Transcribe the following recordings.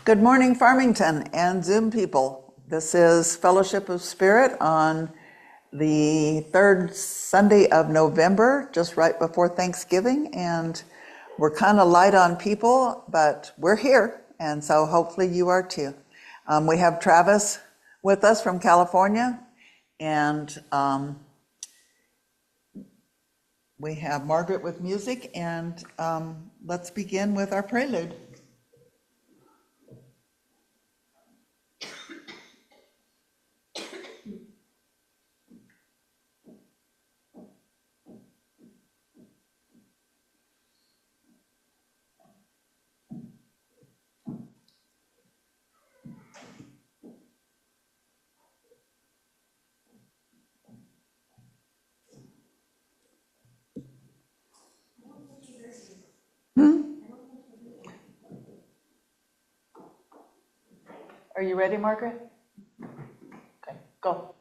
Good morning, Farmington and Zoom people. This is Fellowship of Spirit on the third Sunday of November, just right before Thanksgiving. And we're kind of light on people, but we're here. And so hopefully you are too. We have Travis with us from California. And we have Margaret with music. And let's begin with our prelude. Are you ready, Margaret? Okay, go.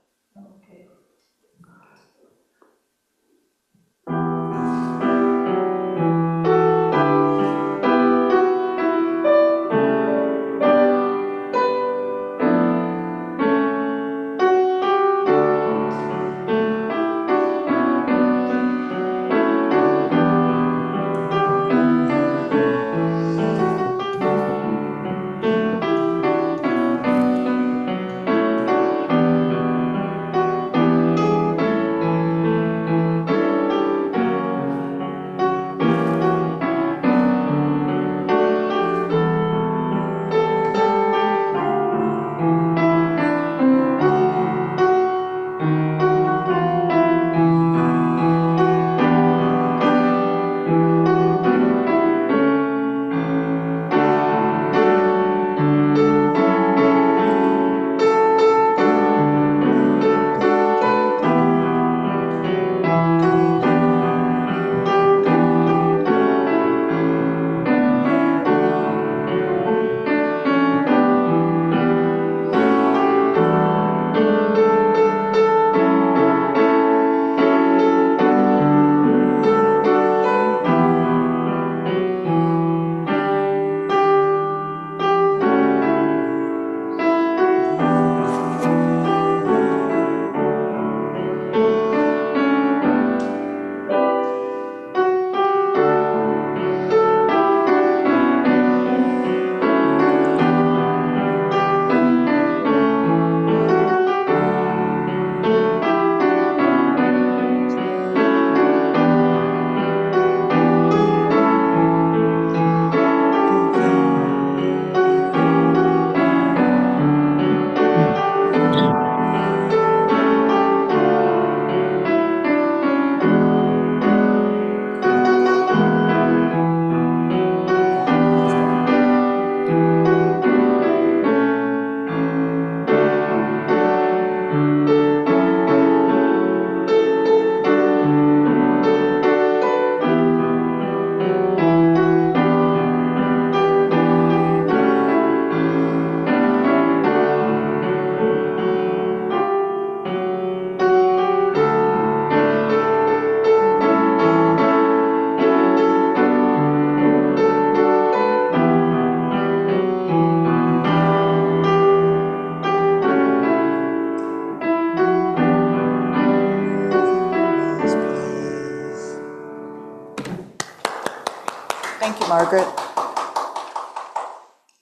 Thank you, Margaret.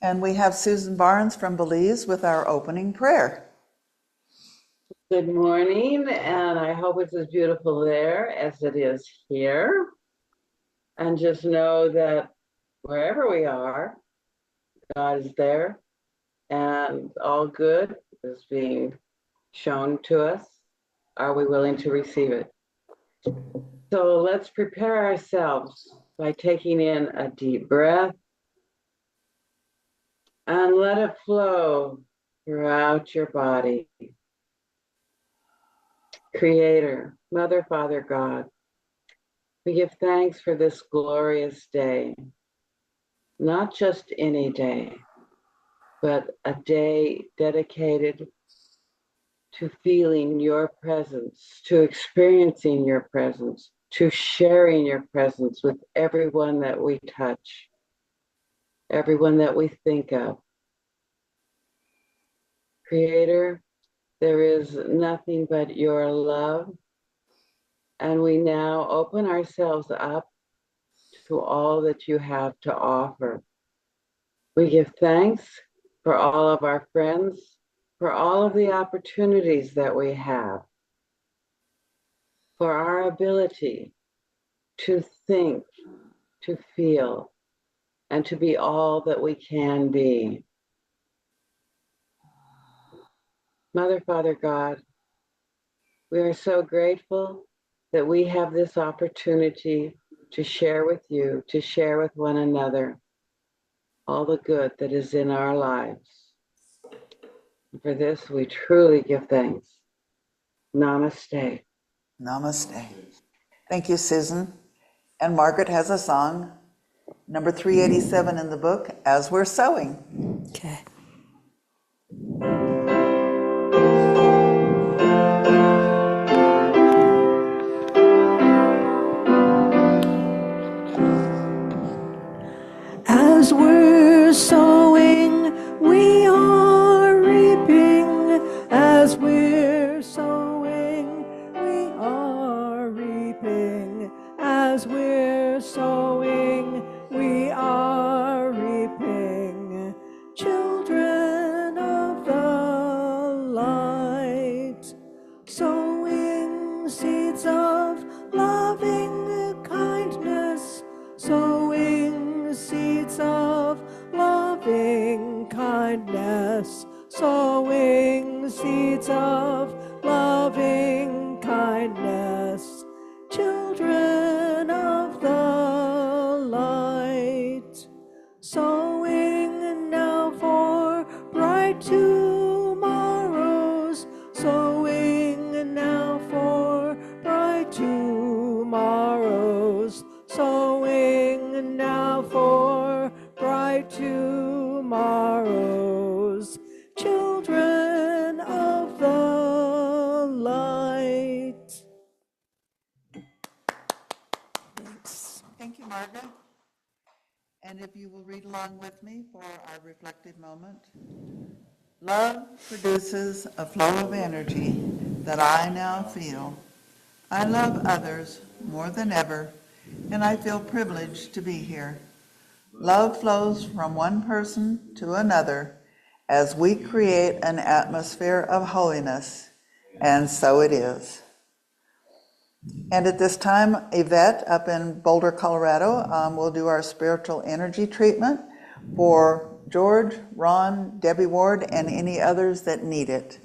And we have Susan Barnes from Belize with our opening prayer. Good morning, and I hope it's as beautiful there as it is here. And just know that wherever we are, God is there, and all good is being shown to us. Are we willing to receive it? So let's prepare ourselves by taking in a deep breath and let it flow throughout your body. Creator, Mother, Father, God, we give thanks for this glorious day, not just any day, but a day dedicated to feeling your presence, to experiencing your presence, to sharing your presence with everyone that we touch, everyone that we think of, Creator, there is nothing but your love. And we now open ourselves up to all that you have to offer. We give thanks for all of our friends, for all of the opportunities that we have, for our ability to think, to feel, and to be all that we can be. Mother, Father, God, we are so grateful that we have this opportunity to share with you, to share with one another all the good that is in our lives. And for this, we truly give thanks. Namaste. Namaste. Thank you, Susan. And Margaret has a song, number 387 in the book, As We're Sewing. Okay. As we're sowing, we are reaping. As we're sowing, we are reaping. As we're sowing, we are reaping. Children of the light, sowing seeds of loving kindness, sowing seeds of loving kindness, sowing seeds of loving kindness. Children of the light, sowing now for bright tomorrows, sowing now for bright tomorrows, sowing now for bright tomorrows. Children of the light. Thanks. Thank you, Margaret. And if you will read along with me for our reflective moment. Love produces a flow of energy that I now feel. I love others more than ever, and I feel privileged to be here. Love flows from one person to another as we create an atmosphere of holiness, and so it is. And at this time, Yvette up in Boulder, Colorado, will do our spiritual energy treatment for George, Ron, Debbie Ward, and any others that need it.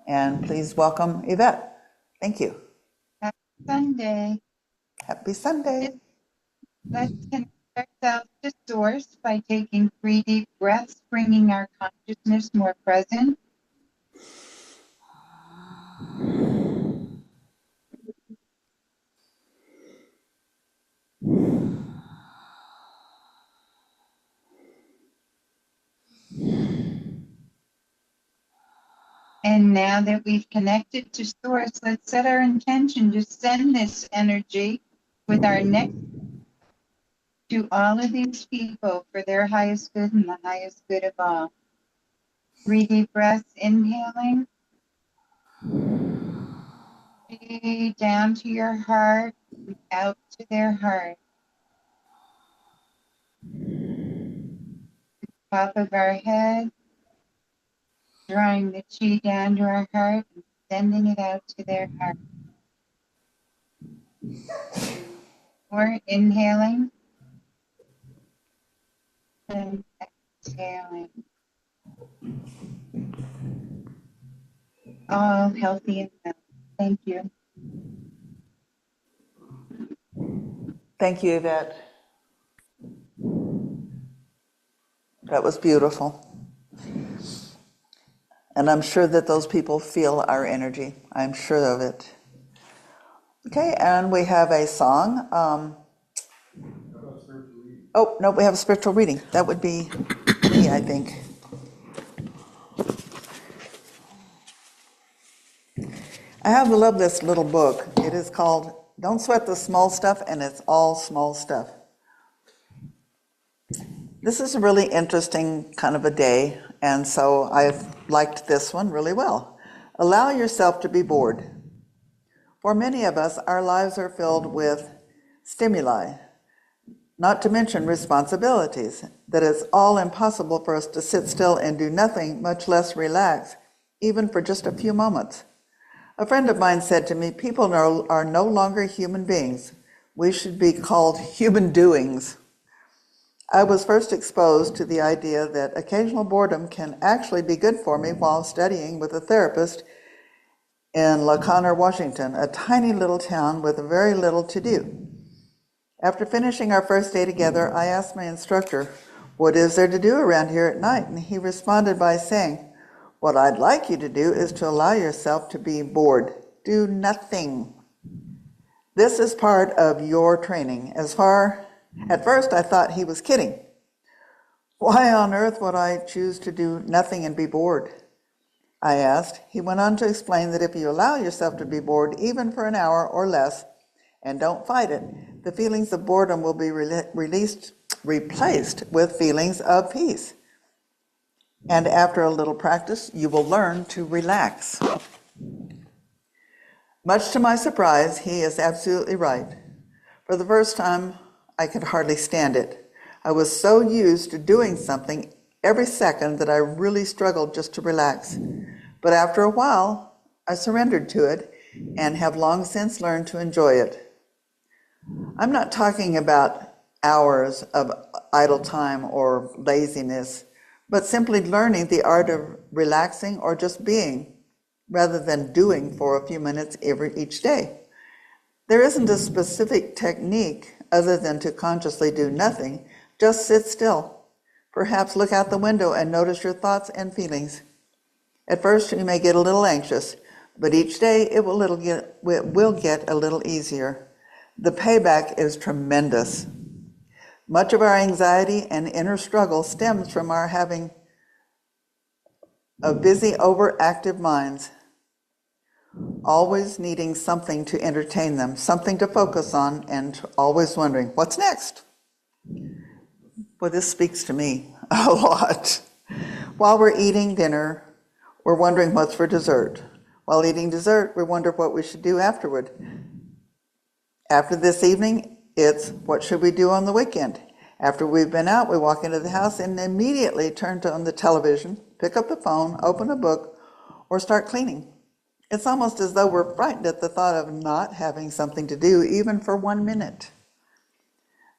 And please welcome Yvette. Thank you. Happy Sunday. Happy Sunday. Let's connect ourselves to Source by taking 3 deep breaths, bringing our consciousness more present. And now that we've connected to Source, let's set our intention to send this energy with our next to all of these people for their highest good and the highest good of all. 3 deep breaths, inhaling. Down to your heart, out to their heart. Top of our head, drawing the chi down to our heart and sending it out to their heart. Or inhaling and exhaling. All healthy and well. Thank you. Thank you, Yvette. That was beautiful. And I'm sure that those people feel our energy. I'm sure of it. Okay, and we have a song. Oh, no, we have a spiritual reading. That would be me, I think. I have loved this little book. It is called Don't Sweat the Small Stuff, and it's all small stuff. This is a really interesting kind of a day, and so I've liked this one really well. Allow yourself to be bored. For many of us, our lives are filled with stimuli, not to mention responsibilities, that it's all impossible for us to sit still and do nothing, much less relax, even for just a few moments. A friend of mine said to me, people are no longer human beings. We should be called human doings. I was first exposed to the idea that occasional boredom can actually be good for me while studying with a therapist in La Conner, Washington, a tiny little town with very little to do. After finishing our first day together, I asked my instructor, "What is there to do around here at night?" And he responded by saying, "What I'd like you to do is to allow yourself to be bored. Do nothing. This is part of your training." At first, I thought he was kidding. Why on earth would I choose to do nothing and be bored? I asked. He went on to explain that if you allow yourself to be bored, even for an hour or less, and don't fight it, the feelings of boredom will be replaced with feelings of peace. And after a little practice, you will learn to relax. Much to my surprise, he is absolutely right. For the first time, I could hardly stand it. I was so used to doing something every second that I really struggled just to relax. But after a while, I surrendered to it and have long since learned to enjoy it. I'm not talking about hours of idle time or laziness, but simply learning the art of relaxing or just being, rather than doing for a few minutes each day. There isn't a specific technique other than to consciously do nothing. Just sit still. Perhaps look out the window and notice your thoughts and feelings. At first, you may get a little anxious, but each day it will get a little easier. The payback is tremendous. Much of our anxiety and inner struggle stems from our having of busy, overactive minds, always needing something to entertain them, something to focus on, and always wondering, what's next? Well, this speaks to me a lot. While we're eating dinner, we're wondering what's for dessert. While eating dessert, we wonder what we should do afterward. After this evening, it's what should we do on the weekend? After we've been out, we walk into the house and immediately turn on the television, pick up the phone, open a book, or start cleaning. It's almost as though we're frightened at the thought of not having something to do, even for 1 minute.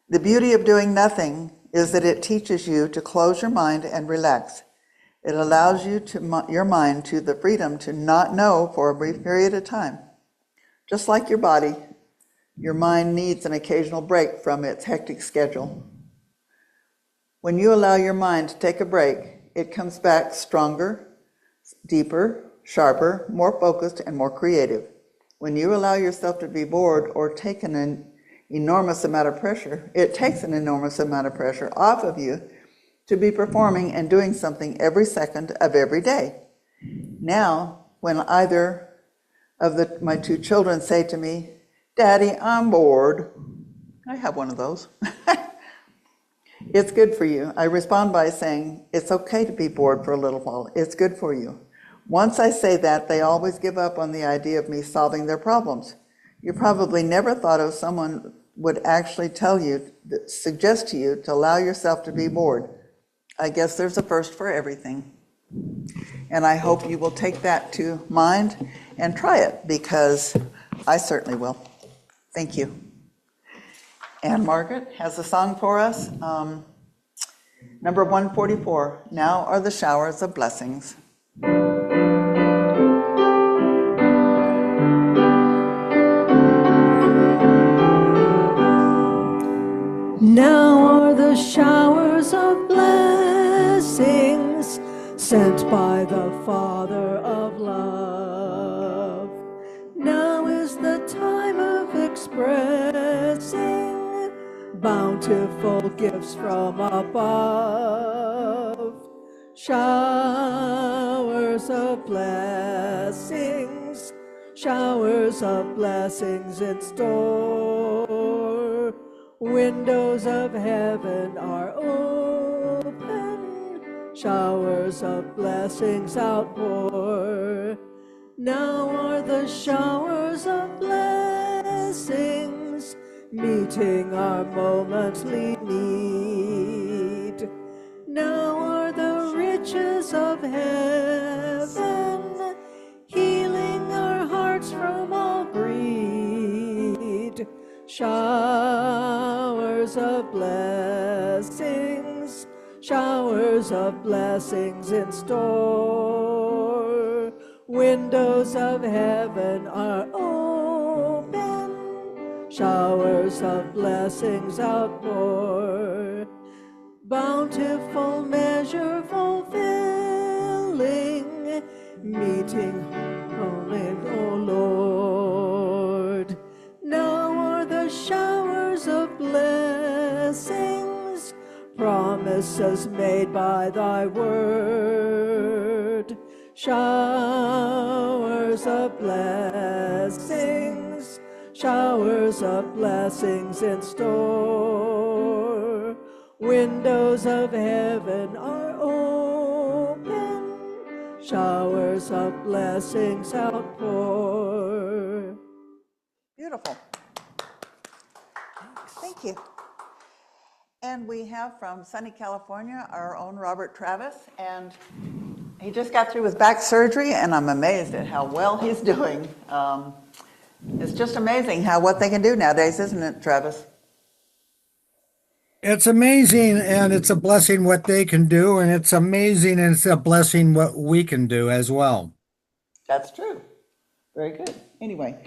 The beauty of doing nothing is that it teaches you to close your mind and relax. It allows your mind to the freedom to not know for a brief period of time. Just like your body, your mind needs an occasional break from its hectic schedule. When you allow your mind to take a break, it comes back stronger, deeper, sharper, more focused, and more creative. When you allow yourself to be bored or take an enormous amount of pressure, it takes an enormous amount of pressure off of you to be performing and doing something every second of every day. Now, when either of my two children say to me, "Daddy, I'm bored," I have one of those. "It's good for you," I respond by saying, "It's okay to be bored for a little while. It's good for you." Once I say that, they always give up on the idea of me solving their problems. You probably never thought of someone would actually suggest to you to allow yourself to be bored. I guess there's a first for everything. And I hope you will take that to mind and try it, because I certainly will. Thank you. And Margaret has a song for us. Number 144, "Now Are the Showers of Blessings." Now are the showers of blessings sent by the Father of love. Now is the time of expressing bountiful gifts from above. Showers of blessings, showers of blessings in store. Windows of heaven are open. showers of blessings outpour. Now are the showers of blessings meeting our momently need. Now are the riches of heaven healing our hearts from all greed. Showers of blessings, showers of blessings in store. Windows of heaven are open, showers of blessings outpour. Bountiful measure fulfilling, meeting only, O Lord. Now are the showers of blessings, promises made by thy word. Showers of blessings, showers of blessings in store. Windows of heaven are open, showers of blessings outpour. Beautiful. Thank you. And we have from sunny California our own Robert Travis, and he just got through with back surgery, and I'm amazed at how well he's doing. It's just amazing what they can do nowadays, isn't it, Travis? It's amazing, and it's a blessing what they can do, and it's amazing, and it's a blessing what we can do as well. That's true. Very good. Anyway,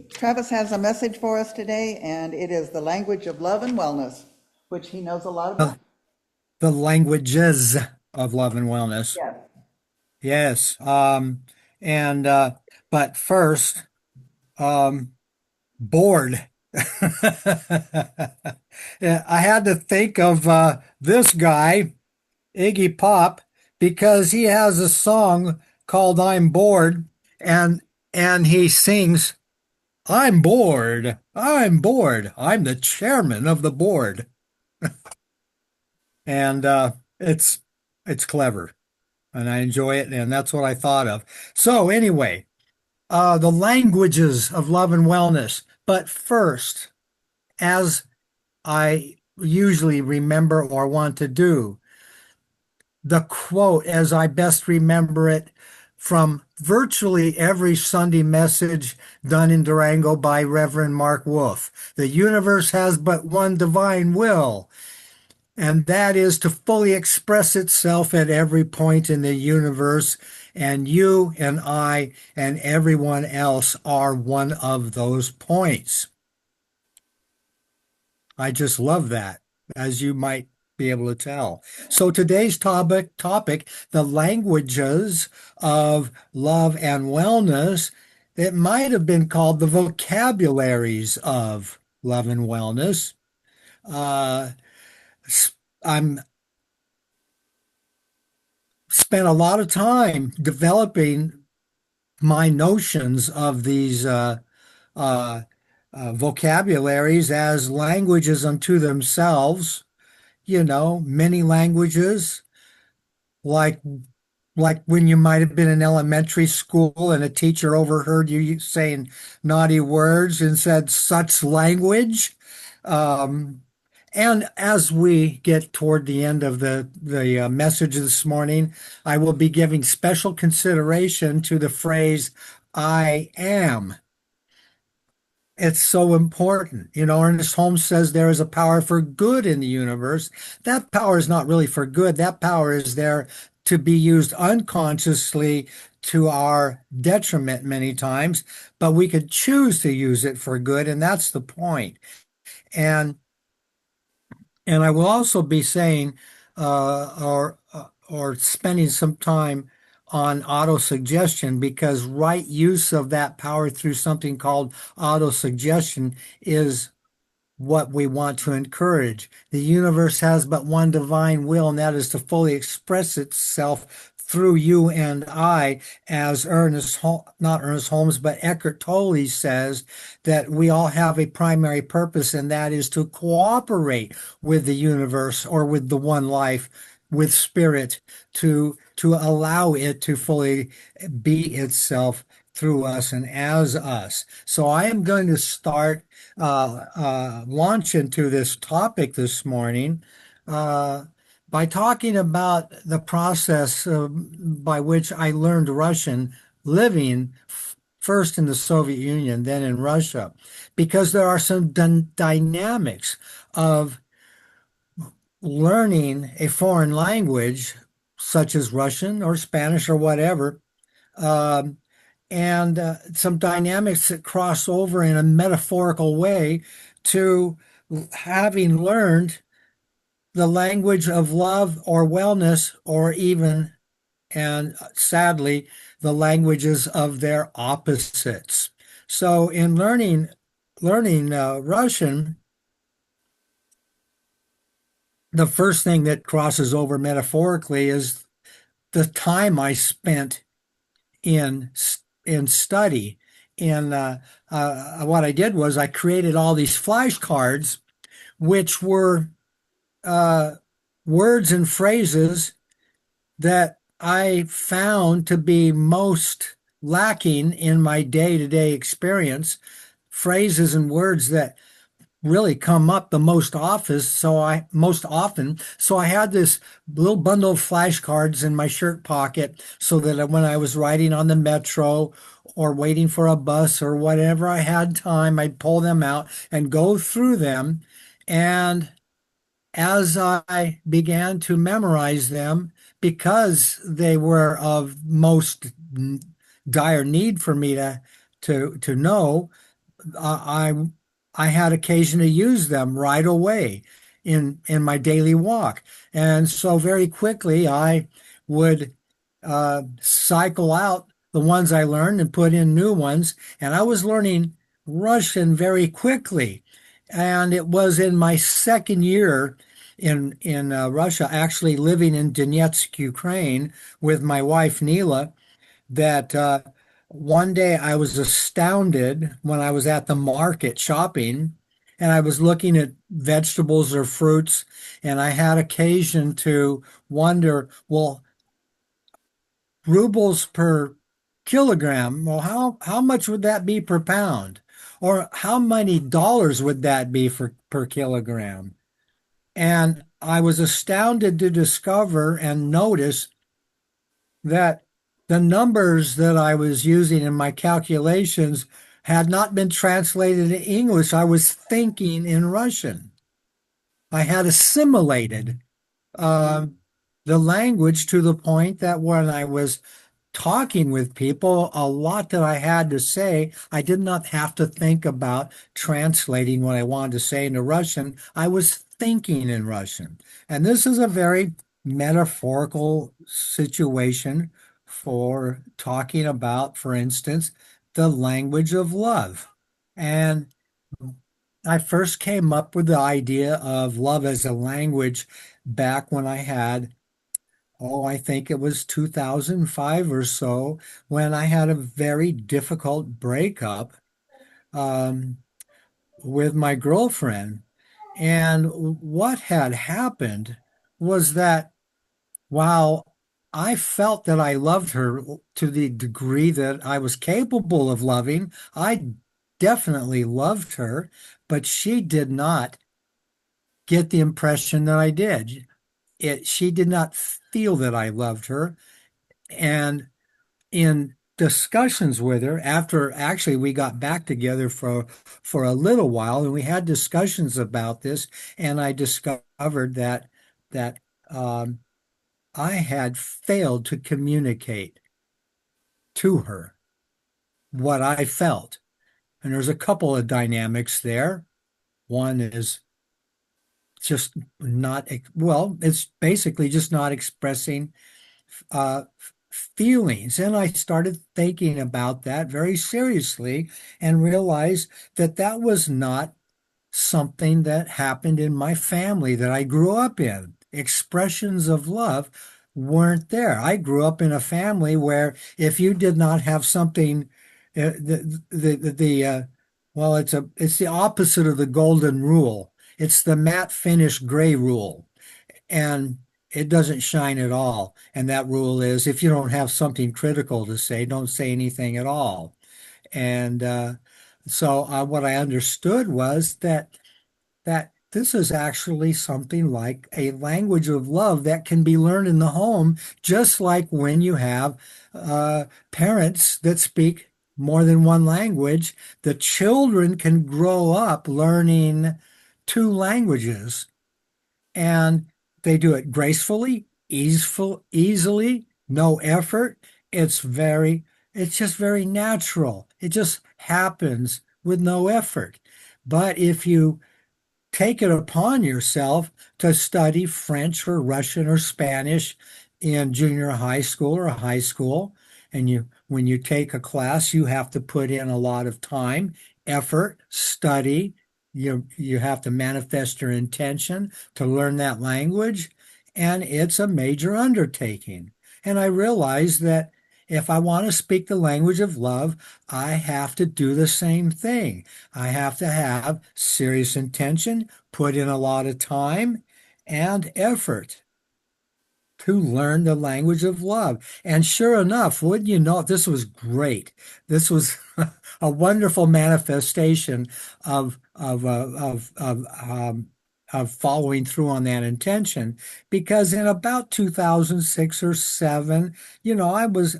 Travis has a message for us today, and it is the language of love and wellness, which he knows a lot about. The languages of love and wellness. Yes. Yes. But first, bored. Yeah, I had to think of this guy, Iggy Pop, because he has a song called "I'm Bored," and he sings, "I'm bored. I'm bored. I'm the chairman of the board." And it's clever, and I enjoy it, and that's what I thought of. So anyway, the languages of love and wellness. But first, as I usually remember or want to do, the quote as I best remember it from virtually every Sunday message done in Durango by Reverend Mark Wolf. The universe has but one divine will, and that is to fully express itself at every point in the universe, and you and I and everyone else are one of those points. I just love that, as you might be able to tell. So today's topic, the languages of love and wellness, it might have been called the vocabularies of love and wellness. I'm spent a lot of time developing my notions of these vocabularies as languages unto themselves. Many languages, like when you might have been in elementary school and a teacher overheard you saying naughty words and said such language. And as we get toward the end of the message this morning, I will be giving special consideration to the phrase, "I am." It's so important. Ernest Holmes says there is a power for good in the universe. That power is not really for good. That power is there to be used unconsciously to our detriment many times, but we could choose to use it for good, and that's the point. And I will also be saying, or spending some time on autosuggestion, because right use of that power through something called autosuggestion is what we want to encourage. The universe has but one divine will, and that is to fully express itself through you and I, as not Ernest Holmes, but Eckhart Tolle says, that we all have a primary purpose, and that is to cooperate with the universe or with the one life with spirit to allow it to fully be itself through us and as us. So I am going to start launch into this topic this morning by talking about the process by which I learned Russian living first in the Soviet Union, then in Russia, because there are some dynamics of learning a foreign language, such as Russian or Spanish or whatever, um, and some dynamics that cross over in a metaphorical way to having learned the language of love or wellness, or even, and sadly, the languages of their opposites. So, in learning Russian, the first thing that crosses over metaphorically is the time I spent in study. And what I did was I created all these flashcards, which were words and phrases that I found to be most lacking in my day-to-day experience, phrases and words that really come up the most often. So I had this little bundle of flashcards in my shirt pocket so that when I was riding on the metro or waiting for a bus or whatever I had time, I'd pull them out and go through them. And as I began to memorize them, because they were of most dire need for me to know, I I had occasion to use them right away in my daily walk. And so very quickly I would cycle out the ones I learned and put in new ones. And I was learning Russian very quickly. And it was in my second year in Russia, actually living in Donetsk, Ukraine, with my wife Neela, that one day I was astounded when I was at the market shopping and I was looking at vegetables or fruits, and I had occasion to wonder, well, rubles per kilogram, well, how much would that be per pound? Or how many dollars would that be per kilogram? And I was astounded to discover and notice that the numbers that I was using in my calculations had not been translated to English. I was thinking in Russian. I had assimilated the language to the point that when I was talking with people, a lot that I had to say, I did not have to think about translating what I wanted to say into Russian. I was thinking in Russian. And this is a very metaphorical situation for talking about, for instance, the language of love. And I first came up with the idea of love as a language back when I had, I think it was 2005 or so, when I had a very difficult breakup um, with my girlfriend. And what had happened was that while I felt that I loved her to the degree that I was capable of loving, I definitely loved her, but she did not get the impression that I did. She did not feel that I loved her. And in discussions with her, after actually we got back together for a little while, and we had discussions about this, and I discovered that I had failed to communicate to her what I felt. And there's a couple of dynamics there. One is just not, well, it's basically just not expressing uh, feelings. And I started thinking about that very seriously and realized that that was not something that happened in my family that I grew up in. Expressions of love weren't there. I grew up in a family where if you did not have something, well, it's the opposite of the golden rule. It's the matte finish gray rule. And it doesn't shine at all. And that rule is if you don't have something critical to say, don't say anything at all. And what I understood was that this is actually something like a language of love that can be learned in the home, just like when you have parents that speak more than one language, the children can grow up learning two languages, and they do it gracefully, easily, no effort. It's just very natural. It just happens with no effort. But if you take it upon yourself to study French or Russian or Spanish in junior high school or high school. And when you take a class, you have to put in a lot of time, effort, study. You have to manifest your intention to learn that language. And it's a major undertaking. And I realized that if I want to speak the language of love, I have to do the same thing. I have to have serious intention, put in a lot of time and effort to learn the language of love. And sure enough, wouldn't you know, this was great. This was a wonderful manifestation of following through on that intention, because in about 2006 or 7, I was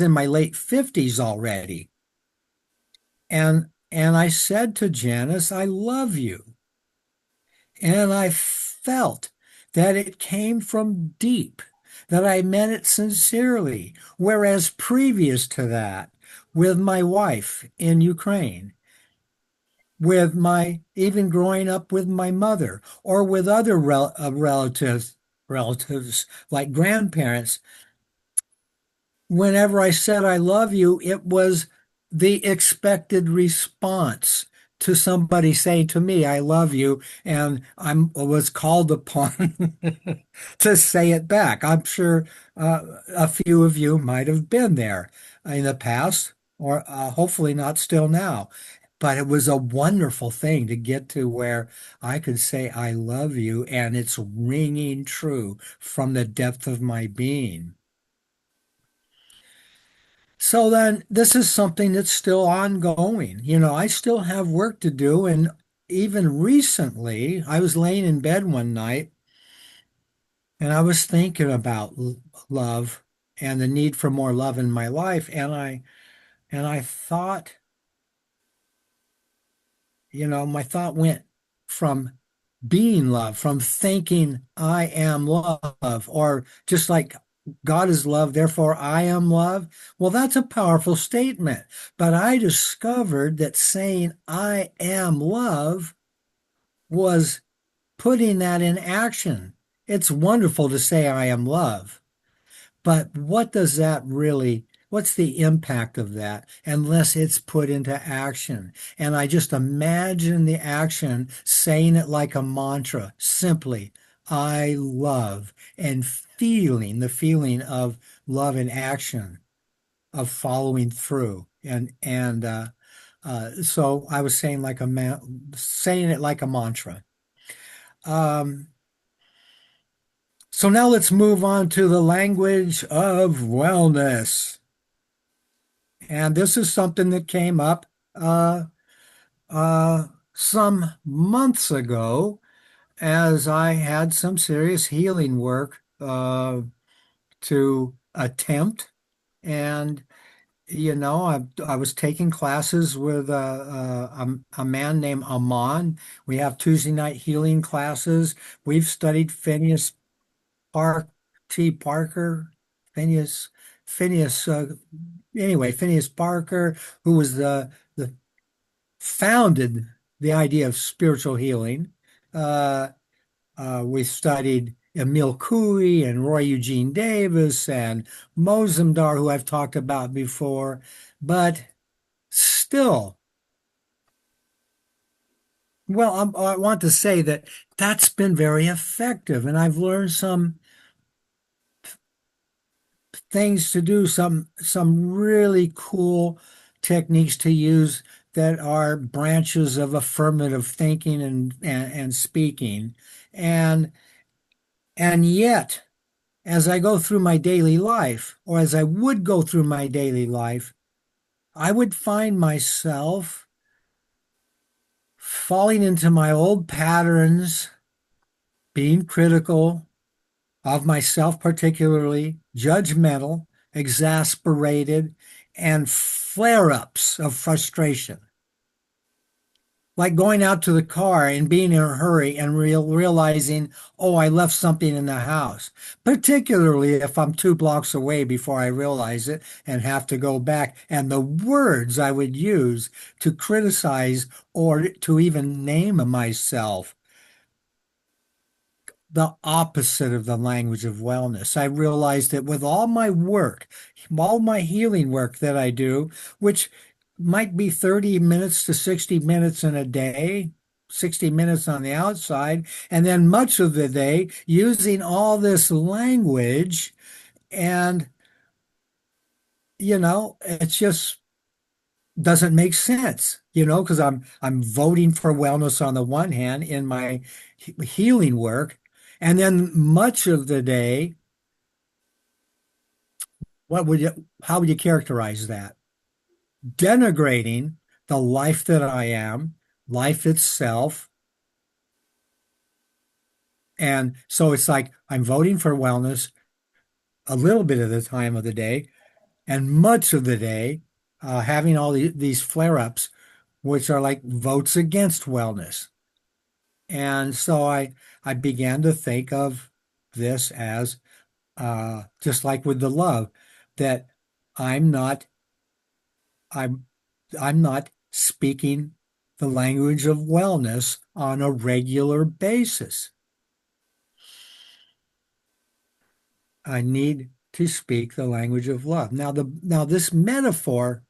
in my late 50s already. And I said to Janice, I love you. And I felt that it came from deep, that I meant it sincerely. Whereas previous to that, with my wife in Ukraine, even growing up with my mother or with other relatives like grandparents, whenever I said I love you, it was the expected response to somebody saying to me, I love you, and I was called upon to say it back. I'm sure a few of you might have been there in the past, or hopefully not still now. But it was a wonderful thing to get to where I could say, I love you, and it's ringing true from the depth of my being. So then this is something that's still ongoing. I still have work to do. And even recently, I was laying in bed one night and I was thinking about love and the need for more love in my life. And I thought, my thought went from being love, from thinking I am love, or just like God is love, therefore I am love. Well, that's a powerful statement. But I discovered that saying I am love was putting that in action. It's wonderful to say I am love, but what's the impact of that unless it's put into action? And I just imagine the action, saying it like a mantra, simply, I love, and feeling the feeling of love in action, of following through. So I was saying it like a mantra. Um, so now let's move on to the language of wellness. And this is something that came up some months ago as I had some serious healing work to attempt. And, I was taking classes with a man named Aman. We have Tuesday night healing classes. We've studied Phineas Parker, Phineas, Phineas, anyway, Phineas Parker, who was the founded the idea of spiritual healing. We studied Emil Coué and Roy Eugene Davis and Mozumdar, who I've talked about before, but still, well, I want to say that that's been very effective, and I've learned some things to do, some really cool techniques to use that are branches of affirmative thinking and speaking. And And yet, as I go through my daily life, or as I would go through my daily life, I would find myself falling into my old patterns, being critical of myself, particularly judgmental, exasperated, and flare ups of frustration. Like going out to the car and being in a hurry and realizing, oh, I left something in the house, particularly if I'm 2 blocks away before I realize it and have to go back. And the words I would use to criticize or to even name myself, the opposite of the language of wellness. I realized that with all my work, all my healing work that I do, which might be 30 minutes to 60 minutes in a day, 60 minutes on the outside, and then much of the day using all this language. And, it just doesn't make sense, because I'm voting for wellness on the one hand in my healing work. And then much of the day, how would you characterize that? Denigrating the life that I am, life itself. And so it's like I'm voting for wellness a little bit of the time of the day, and much of the day, having all these flare-ups, which are like votes against wellness. And so I began to think of this as just like with the love, that I'm not I'm I'm not speaking the language of wellness on a regular basis. I need to speak the language of love. Now this metaphor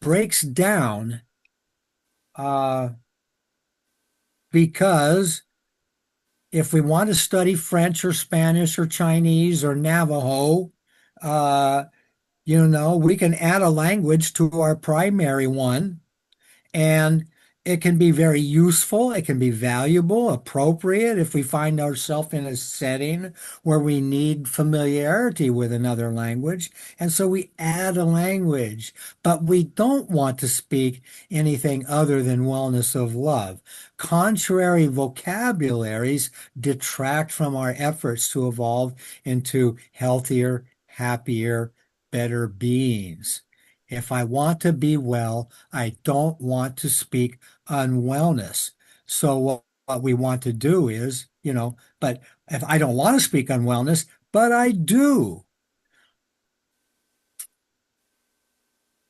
breaks down uh, because if we want to study French or Spanish or Chinese or Navajo, uh, we can add a language to our primary one, and it can be very useful. It can be valuable, appropriate if we find ourselves in a setting where we need familiarity with another language. And so we add a language, but we don't want to speak anything other than wellness of love. Contrary vocabularies detract from our efforts to evolve into healthier, happier, better beings. If I want to be well, I don't want to speak unwellness. So what we want to do is, but if I don't want to speak unwellness, but I do.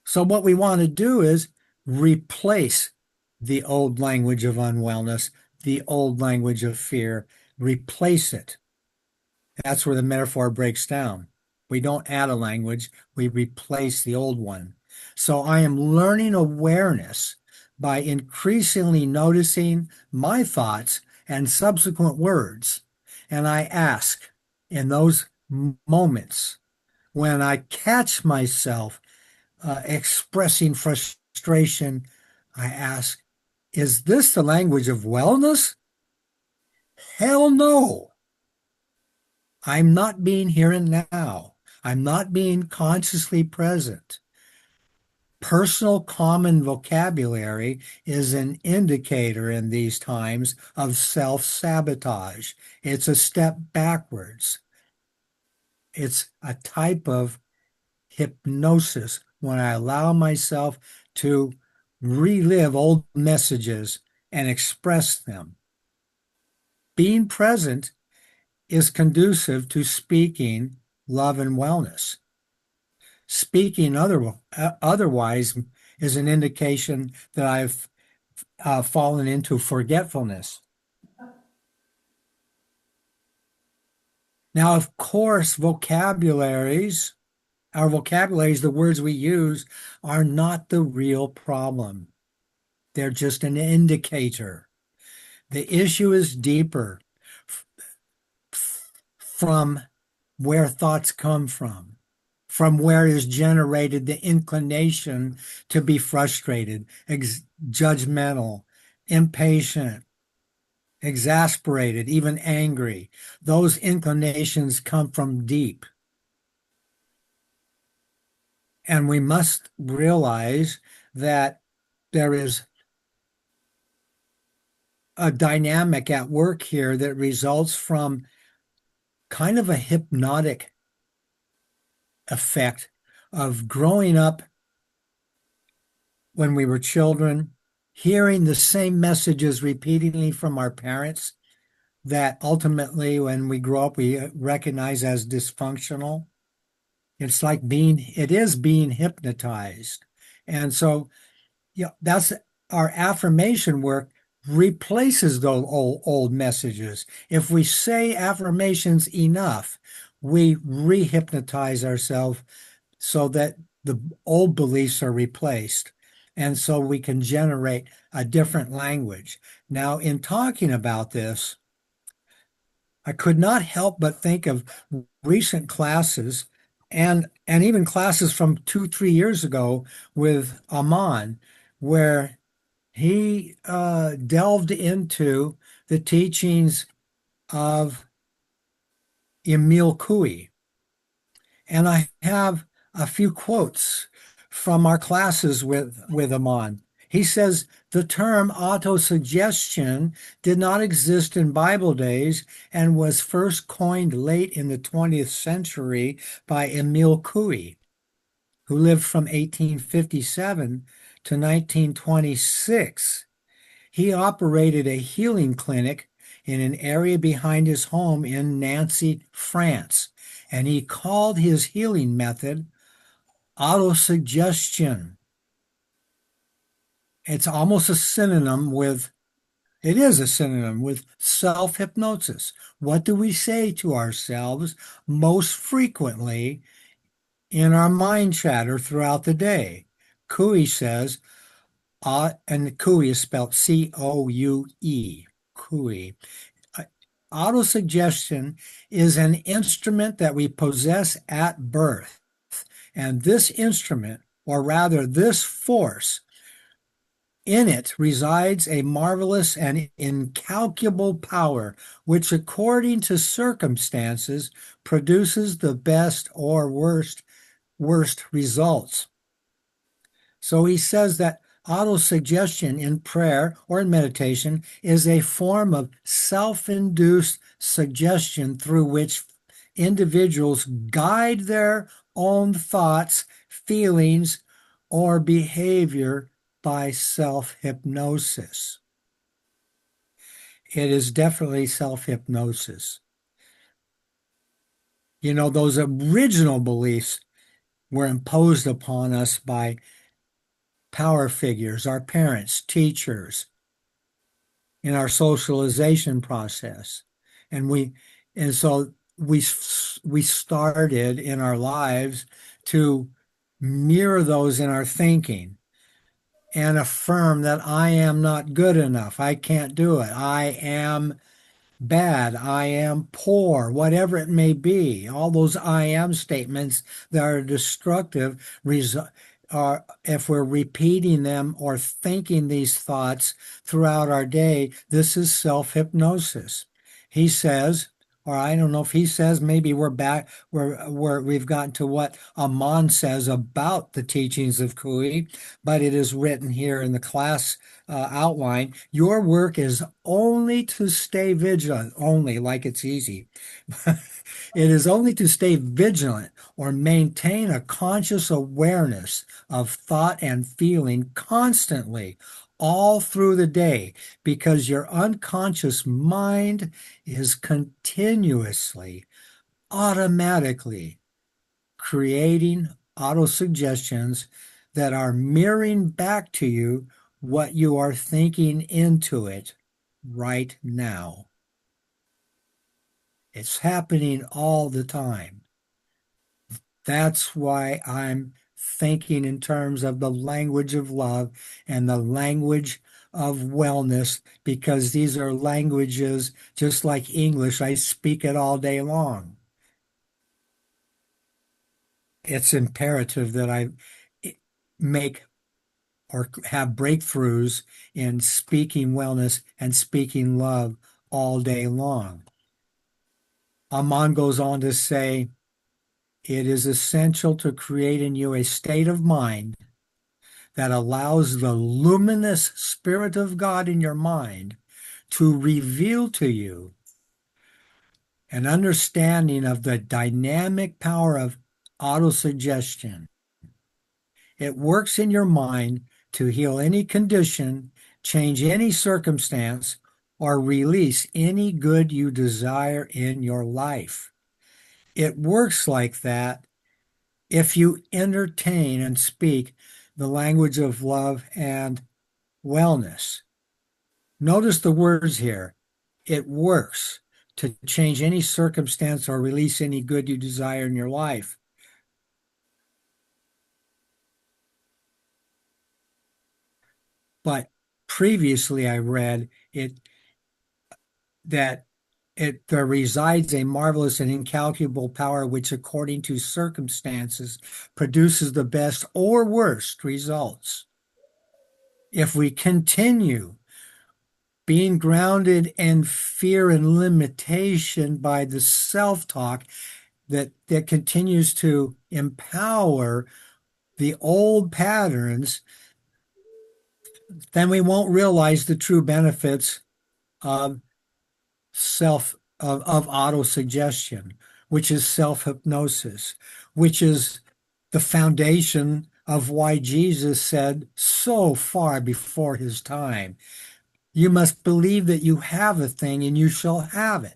So what we want to do is replace the old language of unwellness, the old language of fear, replace it. That's where the metaphor breaks down. We don't add a language, we replace the old one. So I am learning awareness by increasingly noticing my thoughts and subsequent words. And I ask in those moments when I catch myself expressing frustration, I ask, is this the language of wellness? Hell no. I'm not being here and now. I'm not being consciously present. Personal common vocabulary is an indicator in these times of self-sabotage. It's a step backwards. It's a type of hypnosis when I allow myself to relive old messages and express them. Being present is conducive to speaking love and wellness. Speaking otherwise is an indication that I've fallen into forgetfulness. Now, of course, our vocabularies, the words we use, are not the real problem. They're just an indicator. The issue is deeper from where thoughts come from where is generated the inclination to be frustrated, judgmental, impatient, exasperated, even angry. Those inclinations come from deep. And we must realize that there is a dynamic at work here that results from kind of a hypnotic effect of growing up when we were children, hearing the same messages repeatedly from our parents that ultimately, when we grow up, we recognize as dysfunctional. It is being hypnotized. And so, that's our affirmation work replaces those old messages. If we say affirmations enough, we rehypnotize ourselves so that the old beliefs are replaced. And so we can generate a different language. Now, in talking about this, I could not help but think of recent classes and even classes from 2, 3 years ago with Aman, where he delved into the teachings of Emil Coué. And I have a few quotes from our classes with Aman. He says the term autosuggestion did not exist in Bible days and was first coined late in the 20th century by Emil Coué, who lived from 1857 to 1926. He operated a healing clinic in an area behind his home in Nancy, France, and he called his healing method autosuggestion. It is a synonym with self-hypnosis. What do we say to ourselves most frequently in our mind chatter throughout the day? Coué says, and Coué is spelled C-O-U-E, Coué. Autosuggestion is an instrument that we possess at birth. And this instrument, or rather this force, in it resides a marvelous and incalculable power, which according to circumstances produces the best or worst results. So he says that autosuggestion in prayer or in meditation is a form of self-induced suggestion through which individuals guide their own thoughts, feelings, or behavior by self-hypnosis. It is definitely self-hypnosis. Those original beliefs were imposed upon us by power figures, our parents, teachers, in our socialization process. And so we started in our lives to mirror those in our thinking and affirm that I am not good enough. I can't do it. I am bad. I am poor, whatever it may be. All those I am statements that are destructive are, if we're repeating them or thinking these thoughts throughout our day, this is self-hypnosis. He says, or I don't know if he says, maybe we're back where we've gotten to what Aman says about the teachings of Coué, but it is written here in the class outline. Your work is only to stay vigilant, only like it's easy. It is only to stay vigilant or maintain a conscious awareness of thought and feeling constantly all through the day, because your unconscious mind is continuously, automatically creating autosuggestions that are mirroring back to you what you are thinking into it right now. It's happening all the time. That's why I'm thinking in terms of the language of love and the language of wellness, because these are languages just like English. I speak it all day long. It's imperative that I make or have breakthroughs in speaking wellness and speaking love all day long. Aman goes on to say, it is essential to create in you a state of mind that allows the luminous Spirit of God in your mind to reveal to you an understanding of the dynamic power of autosuggestion. It works in your mind to heal any condition, change any circumstance, or release any good you desire in your life. It works like that if you entertain and speak the language of love and wellness. Notice the words here. It works to change any circumstance or release any good you desire in your life. But previously I read that there resides a marvelous and incalculable power which, according to circumstances, produces the best or worst results. If we continue being grounded in fear and limitation by the self-talk that continues to empower the old patterns, then we won't realize the true benefits of autosuggestion, which is self-hypnosis, which is the foundation of why Jesus said so far before his time, you must believe that you have a thing and you shall have it.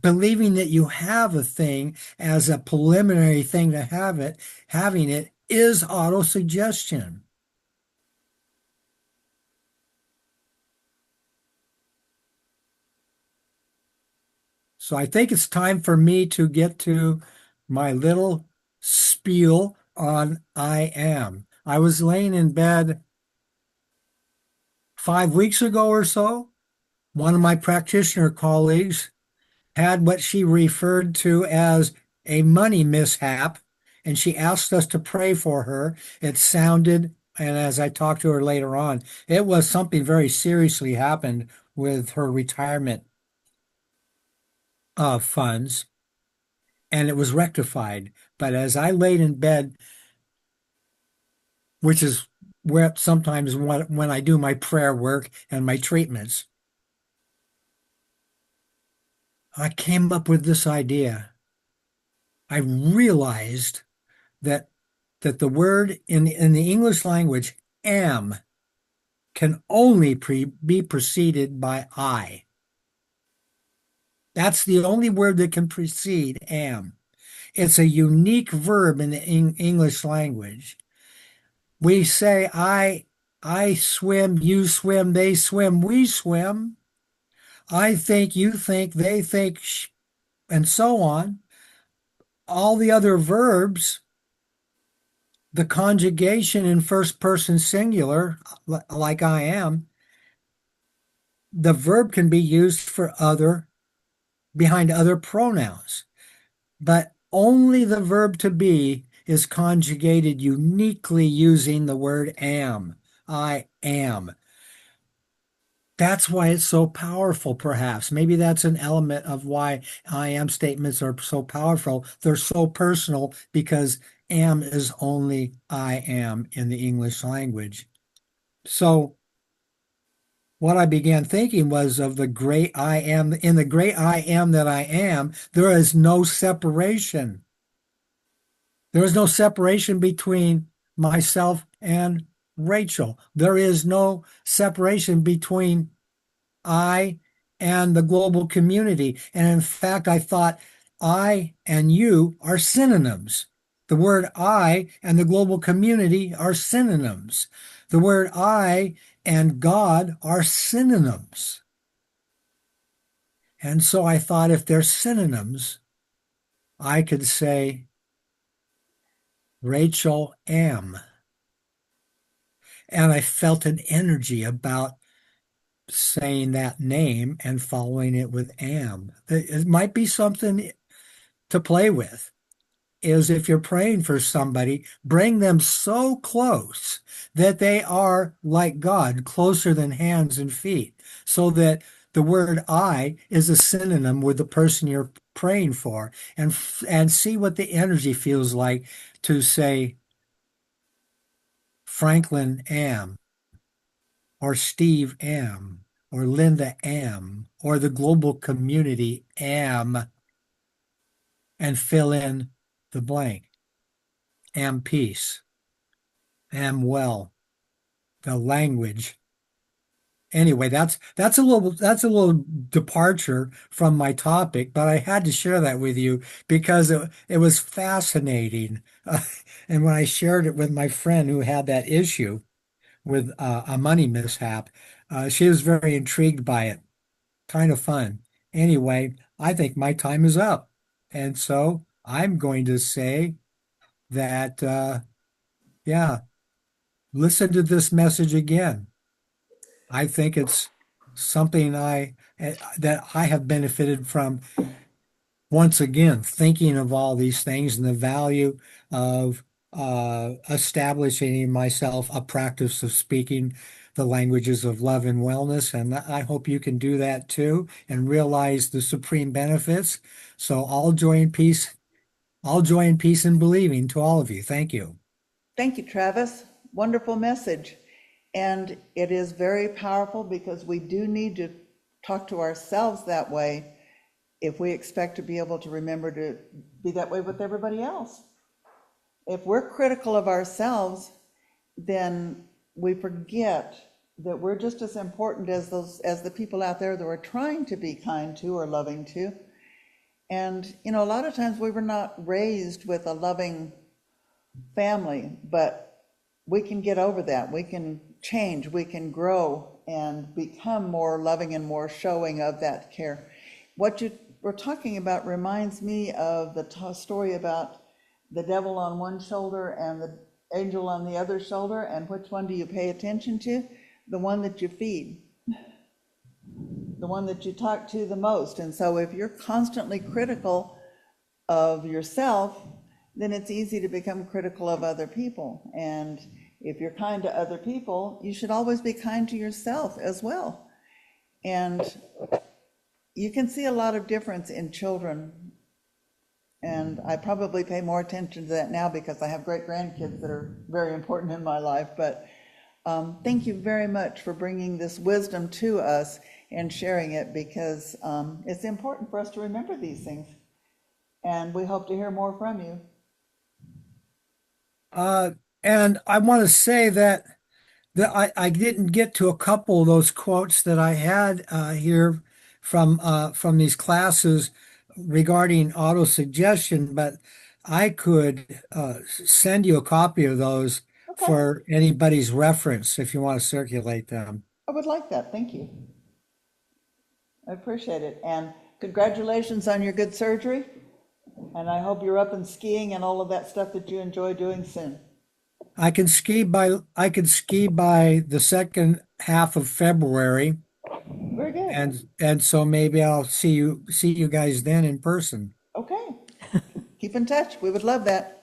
Believing that you have a thing as a preliminary thing to have it, having it is autosuggestion. So I think it's time for me to get to my little spiel on I am. I was laying in bed 5 weeks ago or so. One of my practitioner colleagues had what she referred to as a money mishap, and she asked us to pray for her. It sounded, and as I talked to her later on, it was something very seriously happened with her retirement funds, and it was rectified. But as I laid in bed, which is where sometimes when I do my prayer work and my treatments, I came up with this idea. I realized that the word in the English language, am, can only be preceded by I. That's the only word that can precede am. It's a unique verb in the English language. We say, I swim, you swim, they swim, we swim. I think, you think, they think, and so on. All the other verbs, the conjugation in first person singular, like I am, the verb can be used for behind other pronouns, but only the verb to be is conjugated uniquely using the word am. I am. That's why it's so powerful, perhaps. Maybe that's an element of why I am statements are so powerful. They're so personal because am is only I am in the English language. So what I began thinking was of the great I am. In the great I am that I am, there is no separation. There is no separation between myself and Rachel. There is no separation between I and the global community. And in fact, I thought I and you are synonyms. The word I and the global community are synonyms. The word I and God are synonyms. And so I thought if they're synonyms, I could say Rachel am. And I felt an energy about saying that name and following it with am. It might be something to play with, is if you're praying for somebody, bring them so close that they are like God, closer than hands and feet, so that the word I is a synonym with the person you're praying for, and see what the energy feels like to say Franklin M, or Steve M, or Linda M, or the global community M, and fill in the blank. Am peace, am well, the language. Anyway, that's a little departure from my topic, but I had to share that with you because it was fascinating. And when I shared it with my friend who had that issue with a money mishap, she was very intrigued by it. Kind of fun. Anyway, I think my time is up. And so I'm going to say that, yeah, listen to this message again. I think it's something that I have benefited from once again, thinking of all these things and the value of establishing in myself a practice of speaking the languages of love and wellness. And I hope you can do that too and realize the supreme benefits. So I'll join peace. I'll join peace in believing to all of you. Thank you. Thank you, Travis. Wonderful message. And it is very powerful because we do need to talk to ourselves that way if we expect to be able to remember to be that way with everybody else. If we're critical of ourselves, then we forget that we're just as important as the people out there that we're trying to be kind to or loving to. And, you know, a lot of times we were not raised with a loving family, but we can get over that. We can change, we can grow and become more loving and more showing of that care. What you were talking about reminds me of the story about the devil on one shoulder and the angel on the other shoulder, and which one do you pay attention to? The one that you feed, the one that you talk to the most. And so if you're constantly critical of yourself, then it's easy to become critical of other people. And if you're kind to other people, you should always be kind to yourself as well. And you can see a lot of difference in children. And I probably pay more attention to that now because I have great grandkids that are very important in my life. But thank you very much for bringing this wisdom to us and sharing it, because it's important for us to remember these things. And we hope to hear more from you. And I want to say that I didn't get to a couple of those quotes that I had here from these classes regarding auto-suggestion, but I could send you a copy of those Okay. for anybody's reference if you want to circulate them. I would like that. Thank you. I appreciate it. And congratulations on your good surgery. And I hope you're up and skiing and all of that stuff that you enjoy doing soon. I could ski by the second half of February, Very good. and so maybe I'll see you guys then in person. Okay. Keep in touch. We would love that.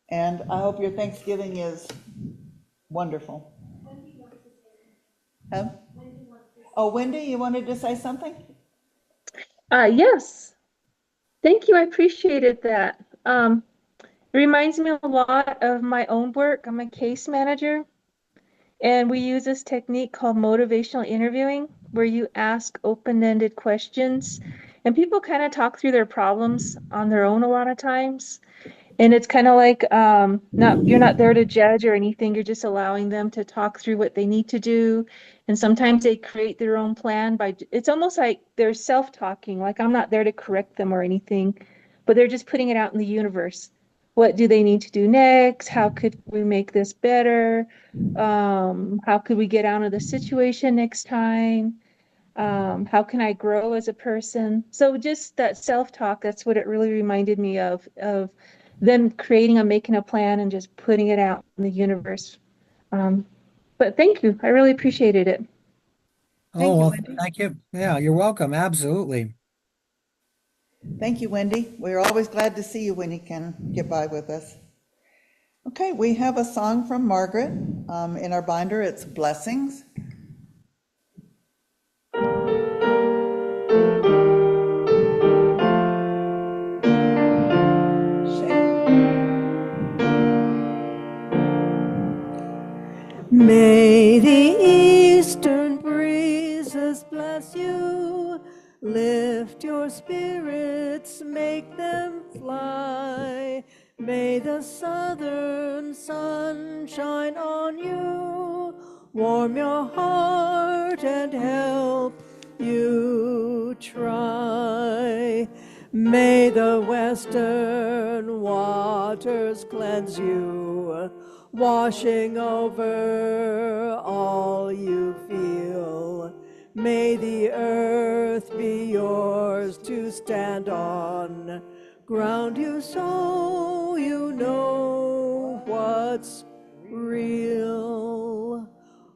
And I hope your Thanksgiving is wonderful. Huh? Oh, Wendy, you wanted to say something? Yes. Thank you. I appreciated that. It reminds me a lot of my own work. I'm a case manager, and we use this technique called motivational interviewing, where you ask open-ended questions, and people kind of talk through their problems on their own a lot of times. And it's kind of like you're not there to judge or anything. You're just allowing them to talk through what they need to do. And sometimes they create their own plan it's almost like they're self-talking, like I'm not there to correct them or anything, but they're just putting it out in the universe. What do they need to do next? How could we make this better? How could we get out of the situation next time? How can I grow as a person? So just that self-talk, that's what it really reminded me of them making a plan and just putting it out in the universe. But thank you. I really appreciated it. Oh, well, Wendy. thank you. Yeah, you're welcome. Absolutely. Thank you, Wendy. We're always glad to see you when you can get by with us. Okay, we have a song from Margaret in our binder. It's Blessings. spirits make them fly. May the southern sun shine on you, warm your heart and help you try. May the western waters cleanse you, washing over all you feel. May the earth be yours to stand on, ground you so you know what's real.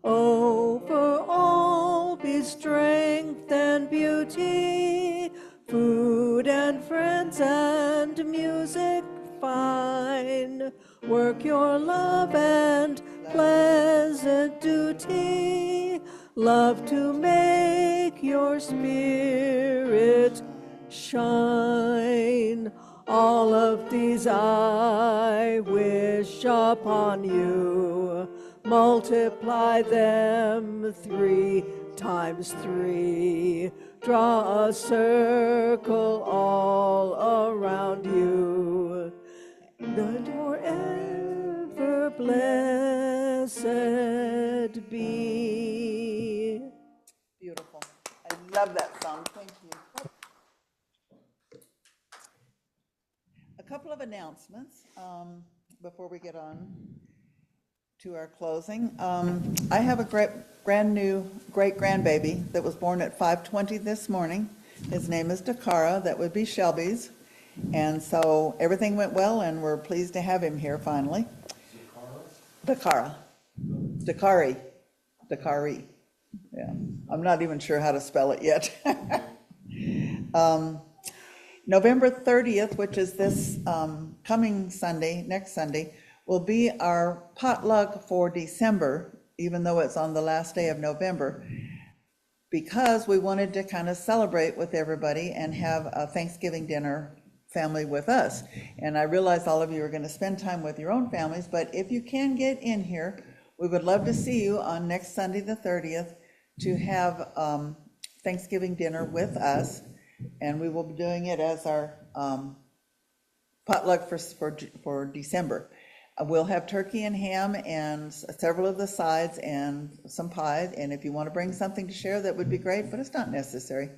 Over all be strength and beauty, food and friends and music fine. Work your love and pleasant duty, love to make your spirit shine. All of these I wish upon you, multiply them 3 times 3. Draw a circle all around you, and forever blessed be. Beautiful. I love that song. Thank you. A couple of announcements before we get on to our closing. I have a brand new great grandbaby that was born at 5:20 this morning. His name is Dakara. That would be Shelby's. And so everything went well, and we're pleased to have him here finally. Dakara. Dakari. Yeah, I'm not even sure how to spell it yet. November 30th, which is this coming Sunday, next Sunday, will be our potluck for December, even though it's on the last day of November, because we wanted to kind of celebrate with everybody and have a Thanksgiving dinner family with us. And I realize all of you are going to spend time with your own families, but if you can get in here, we would love to see you on next Sunday, the 30th, to have Thanksgiving dinner with us. And we will be doing it as our potluck for December. We'll have turkey and ham and several of the sides and some pie. And if you want to bring something to share, that would be great, but it's not necessary.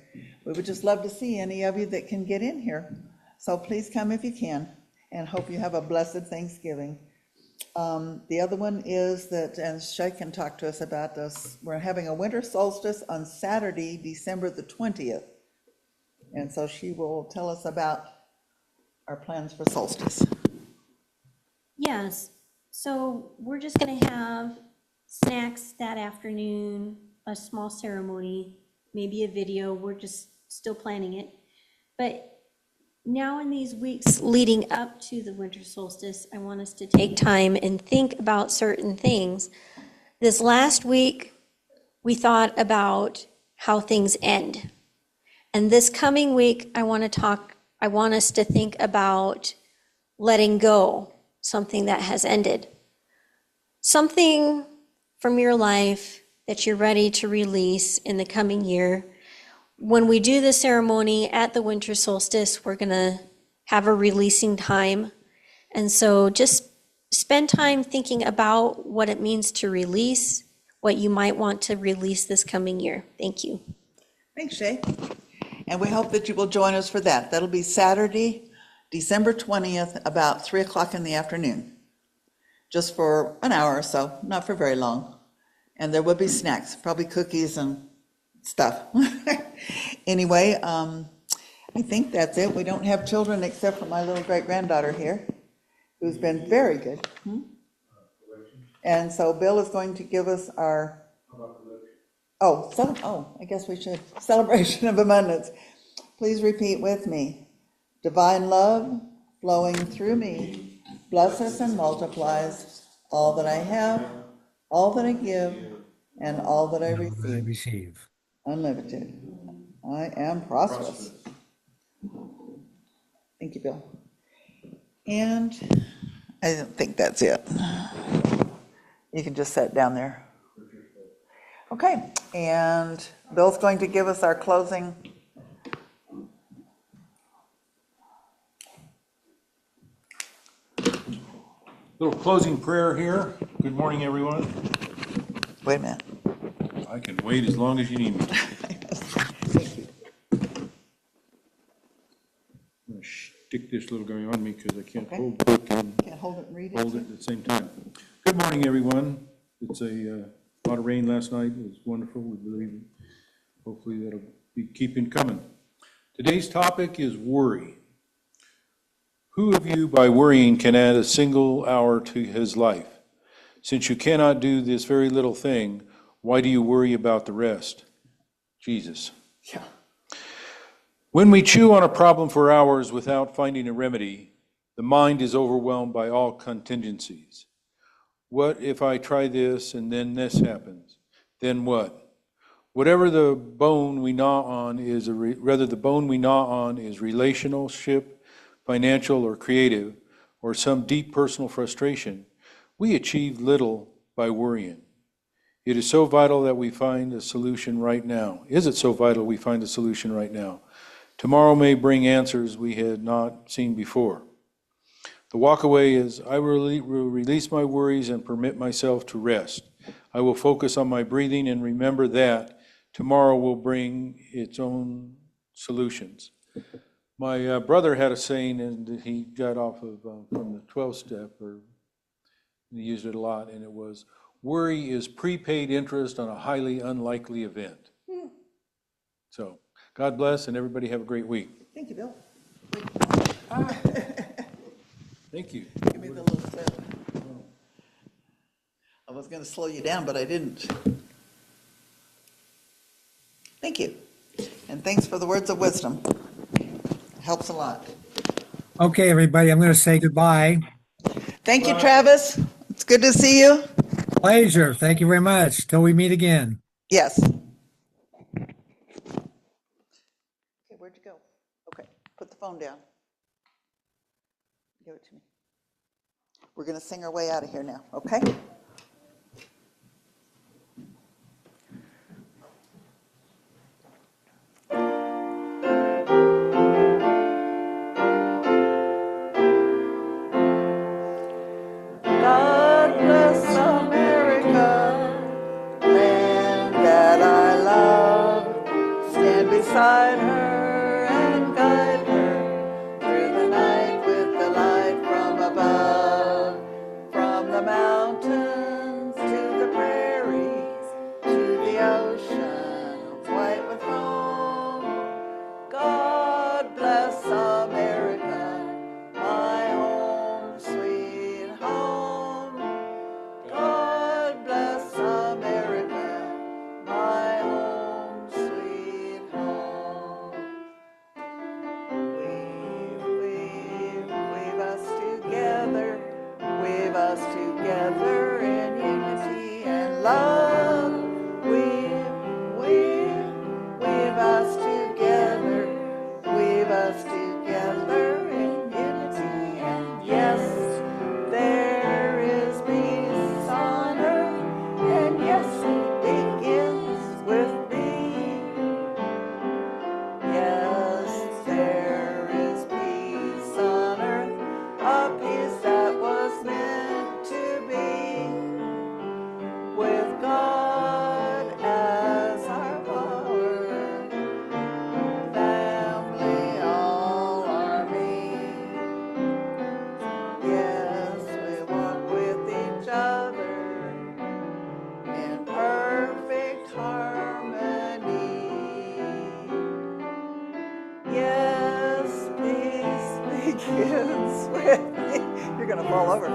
We would just love to see any of you that can get in here. So please come if you can, and hope you have a blessed Thanksgiving. The other one is that, and Shay can talk to us about this, we're having a winter solstice on Saturday, December the 20th. And so she will tell us about our plans for solstice. Yes, so we're just gonna have snacks that afternoon, a small ceremony, maybe a video. We're just still planning it. But now in these weeks leading up to the winter solstice, I want us to take time and think about certain things. This last week, we thought about how things end. And this coming week, I want us to think about letting go, something that has ended. Something from your life that you're ready to release in the coming year. When we do the ceremony at the winter solstice, we're gonna have a releasing time. And so just spend time thinking about what it means to release, what you might want to release this coming year. Thank you. Thanks, Shay. And we hope that you will join us for that. That'll be Saturday, December 20th, about 3 o'clock in the afternoon, just for an hour or so, not for very long. And there will be snacks, probably cookies and stuff. Anyway, I think that's it. We don't have children except for my little great-granddaughter here, who's been very good. And so Bill is going to give us our, I guess we should, celebration of abundance. Please repeat with me. Divine love flowing through me blesses and multiplies all that I have, all that I give, and all that I receive. Unlimited. I am prosperous. Thank you, Bill. And I think that's it. You can just sit down there. Okay, and Bill's going to give us our closing Little closing prayer here. Good morning, everyone. Wait a minute. I can wait as long as you need me. Thank you. I'm going to stick this little guy on me because I can't Okay. hold the book and Can't hold it and read it. hold it at the same time. Good morning, everyone. It's a lot of rain last night. It was wonderful. We believe, hopefully that'll be keeping coming. Today's topic is worry. Who of you, by worrying, can add a single hour to his life? Since you cannot do this very little thing, why do you worry about the rest? Jesus. Yeah. When we chew on a problem for hours without finding a remedy, the mind is overwhelmed by all contingencies. What if I try this and then this happens? Then what? Whatever the bone we gnaw on is, the bone we gnaw on is relationship, financial, or creative, or some deep personal frustration, we achieve little by worrying. It is so vital that we find a solution right now. Is it so vital we find a solution right now? Tomorrow may bring answers we had not seen before. The walkaway is, I will release my worries and permit myself to rest. I will focus on my breathing and remember that tomorrow will bring its own solutions. My brother had a saying, and he got off of from the 12-step, or he used it a lot, and it was, worry is prepaid interest on a highly unlikely event. So, God bless, and everybody have a great week. Thank you, Bill. Thank you. Give me the little tip. I was going to slow you down, but I didn't. Thank you. And thanks for the words of wisdom. Helps a lot. Okay, everybody, I'm going to say goodbye. Thank you, Travis. It's good to see you. Pleasure. Thank you very much. Till we meet again. Yes. Okay, where'd you go? Okay, put the phone down. Give it to me. We're going to sing our way out of here now, okay? God bless America, land that I love. Stand beside her and guide her through the night with the light from above. From the mountains to the prairies, to the ocean white with foam. God bless America, my home, sweet home. God bless America, my home, sweet home. Weave us together, weave us together in unity and love. Weave us together, weave us together in unity and yes, there is peace on earth, and yes, it begins with me. Yes, there is peace on earth, a peace that was meant to be, with God as our power, family all army. Yes, we walk with each other in perfect harmony. Yes, peace begins with me. You're gonna fall over.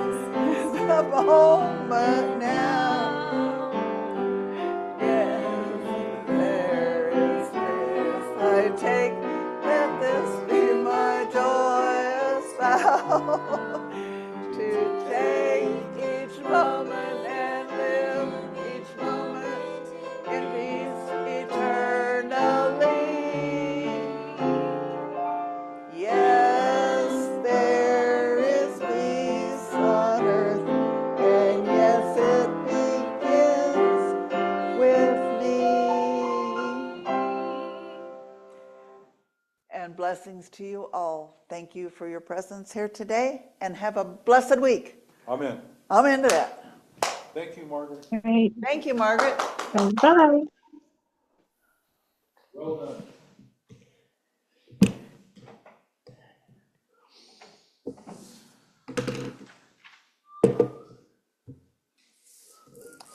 The moment now. Yes, there is this I take. Let this be my joyous vow. To take each moment and live each moment in peace eternally. Yes, there is peace on earth, and yes, it begins with me. And blessings to you all. Thank you for your presence here today, and have a blessed week. Amen. I'm into that. Thank you, Margaret. Great. Thank you, Margaret. Bye. Well done.